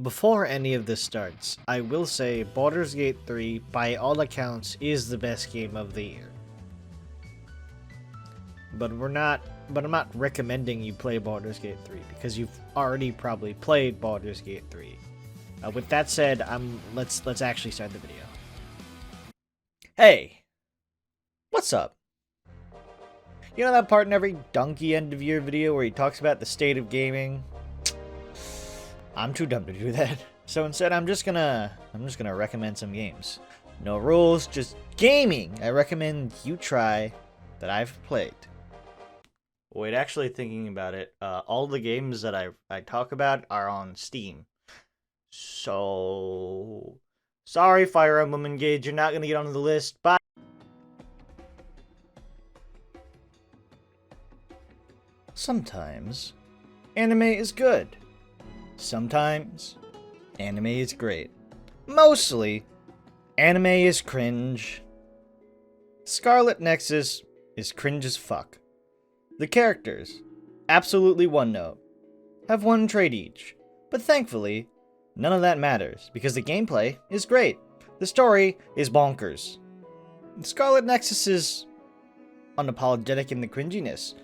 Before any of this starts, I will say Baldur's Gate 3, by all accounts, is the best game of the year. But I'm not recommending you play Baldur's Gate 3 because you've already probably played Baldur's Gate 3. With that said, let's actually start the video. Hey, what's up? You know that part in every donkey end of year video where he talks about the state of gaming? I'm too dumb to do that. So instead, I'm just gonna recommend some games. No rules, just gaming. I recommend you try that I've played. Wait, actually thinking about it, all the games that I talk about are on Steam. So sorry, Fire Emblem Engage, you're not gonna get on the list. Bye. Sometimes anime is good. Sometimes anime is great. Mostly anime is cringe. Scarlet Nexus is cringe as fuck. The characters, absolutely one note, have one trait each, but thankfully, none of that matters because the gameplay is great. The story is bonkers. Scarlet Nexus is unapologetic in the cringiness,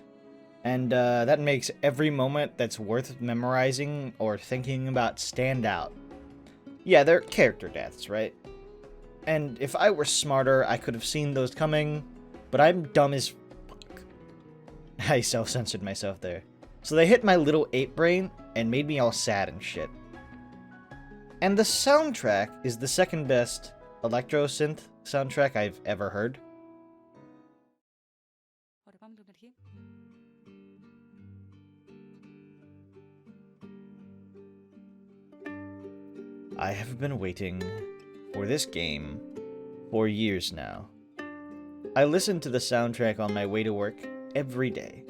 and that makes every moment that's worth memorizing or thinking about stand out. Yeah, they're character deaths, right? And if I were smarter, I could have seen those coming, but I'm dumb as fuck. I self-censored myself there. So they hit my little ape brain and made me all sad and shit. And the soundtrack is the second best electro synth soundtrack I've ever heard. I have been waiting for this game for years now. I listen to the soundtrack on my way to work every day.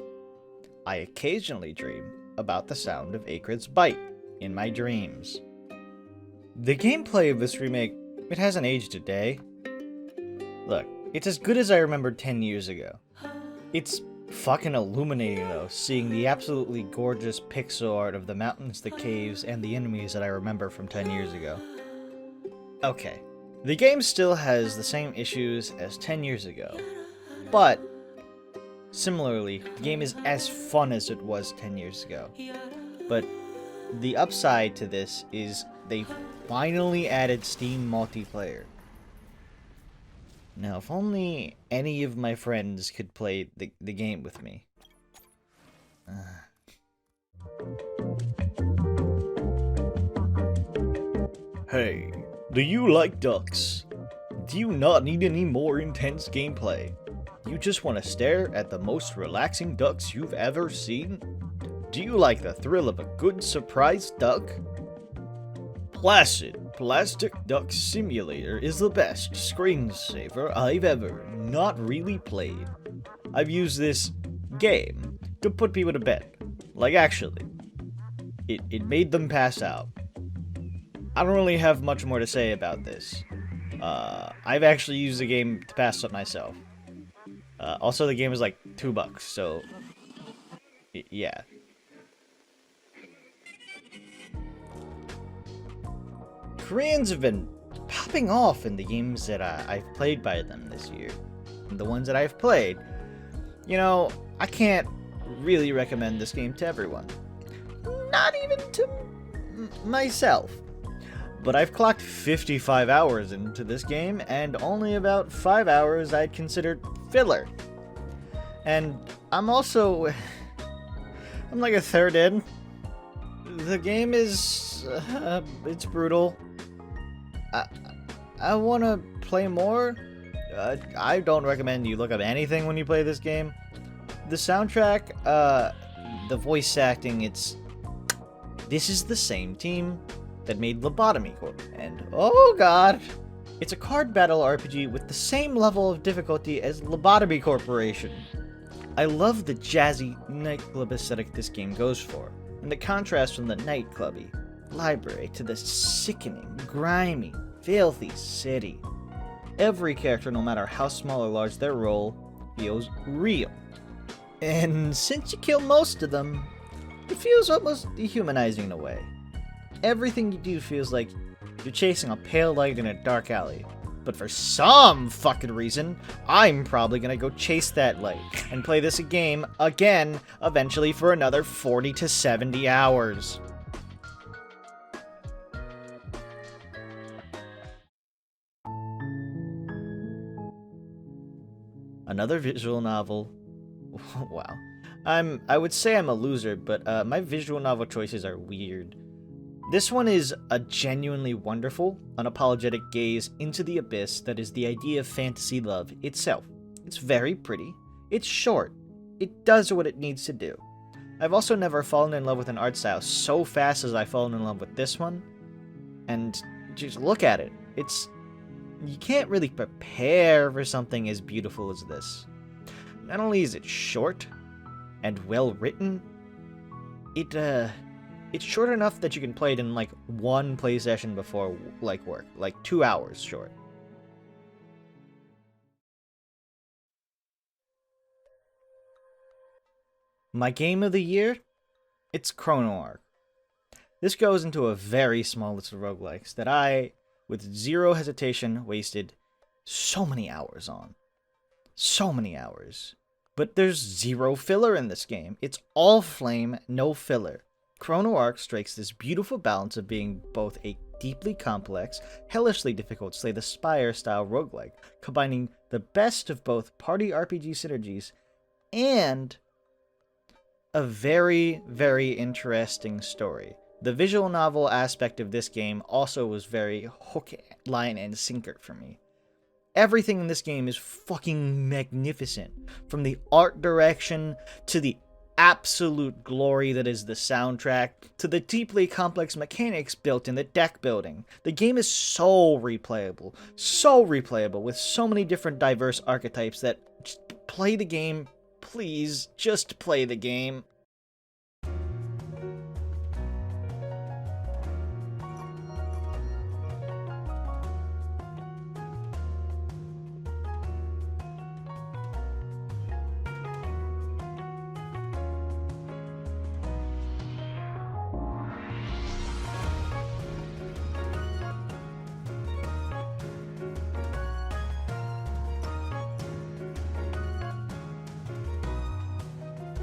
I occasionally dream about the sound of Akrid's bite in my dreams. The gameplay of this remake, it hasn't aged a day. Look, it's as good as I remembered 10 years ago. It's fucking illuminating though, seeing the absolutely gorgeous pixel art of the mountains, the caves, and the enemies that I remember from 10 years ago. Okay, the game still has the same issues as 10 years ago, but similarly, the game is as fun as it was 10 years ago. But the upside to this is they finally added Steam multiplayer. Now, if only any of my friends could play the game with me. Hey, do you like ducks? Do you not need any more intense gameplay? You just want to stare at the most relaxing ducks you've ever seen? Do you like the thrill of a good surprise duck? Placid Plastic Duck Simulator is the best screensaver I've ever not really played. I've used this game to put people to bed. Like, actually. It made them pass out. I don't really have much more to say about this. I've actually used the game to pass out myself. Also, the game is like $2, so yeah. Koreans have been popping off in the games that I've played by them this year. And the ones that I've played, you know, I can't really recommend this game to everyone. Not even to myself. But I've clocked 55 hours into this game, and only about 5 hours I'd considered filler. And I'm also... I'm like a third in. The game is... it's brutal. I want to play more. I don't recommend you look up anything when you play this game. The soundtrack, the voice acting, this is the same team that made Lobotomy Corp. And oh god, it's a card battle RPG with the same level of difficulty as Lobotomy Corporation. I love the jazzy nightclub aesthetic this game goes for, and the contrast from the nightclubby library to the sickening, grimy, filthy city. Every character, no matter how small or large their role, feels real. And since you kill most of them, it feels almost dehumanizing in a way. Everything you do feels like you're chasing a pale light in a dark alley. But for some fucking reason, I'm probably gonna go chase that light and play this game again, eventually for another 40 to 70 hours. Another visual novel. Wow. I would say I'm a loser, but my visual novel choices are weird. This one is a genuinely wonderful, unapologetic gaze into the abyss that is the idea of fantasy love itself. It's very pretty, it's short, it does what it needs to do. I've also never fallen in love with an art style so fast as I've fallen in love with this one, and just look at it. You can't really prepare for something as beautiful as this. Not only is it short and well written, it's short enough that you can play it in like one play session before work, like 2 hours short. My game of the year? It's Chrono Arc. This goes into a very small list of roguelikes that I, with zero hesitation, wasted so many hours on. So many hours. But there's zero filler in this game. It's all flame, no filler. Chrono Arc strikes this beautiful balance of being both a deeply complex, hellishly difficult Slay the Spire style roguelike, combining the best of both party RPG synergies and a very, very interesting story. The visual novel aspect of this game also was very hook, line, and sinker for me. Everything in this game is fucking magnificent. From the art direction, to the absolute glory that is the soundtrack, to the deeply complex mechanics built in the deck building. The game is so replayable, with so many different diverse archetypes that just play the game, please, just play the game.